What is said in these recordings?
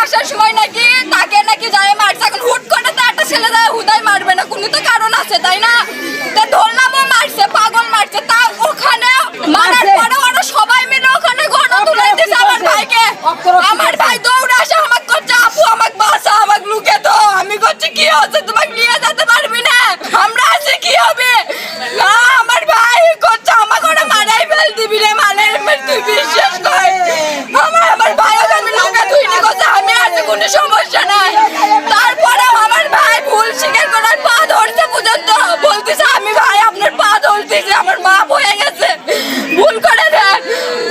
আসার সময় নাকি তাকে নাকি যায় মারছে, এখন হুট করে তো একটা ছেলে যায় হুদাই মারবে না, কোনো তো কারণ আছে তাই না? তা ধরলামও মারছে, পাগল মারছে, তা ওখানে মারার পরে ওরা সবাই মিলে ওখানে ঘটনা তুলে দিছে আমার ভাইকে। আমার ভাই দৌড়ে আসে আমাকে করছে আপু আমাকে বাঁচা, আমাকে লুকে তো। আমি করছি কি হচ্ছে, তোমাকে নিয়ে যেতে পারবি না, আমরা আছি কি হবে না। আমার ভাই করছে আমাকে ওরা মারাই ফেল দিবি রে, মারাই ফেল, তুই বিশ্বাস কর। আমার ভাই আমি লুকে ধুইনি করছে আমি আছি, কোনো সমস্যা নাই। তারপরে আমার ভাই ভুল স্বীকার করার পা ধরছে পর্যন্ত বলতেছে আমি ভাই আপনার পা ধরতেছি, আমার বাপ হয়ে গেছে, ভুল করে দেন।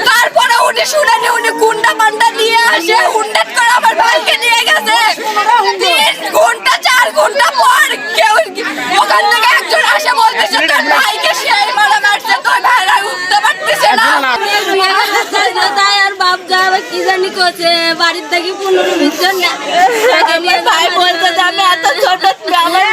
তারপরে উনি শুনেনি, উনি গুন্ডা পান্ডা নিয়ে আসে হুন্ডাট করে আমার ভাইকে নিয়ে গেছে। 3 ঘন্টা 4 ঘন্টা পর কেউ ওখান থেকে একজন আসে বলতেছে তোর ভাইকে সেই মারা মারছে, তোর ভাইরা উঠতে পারতেছে না। তাই আর বাপ যা কি জানি করছে বাড়ির থেকে 15-20 জন ভাই বলতে আমি এত ছোট আমার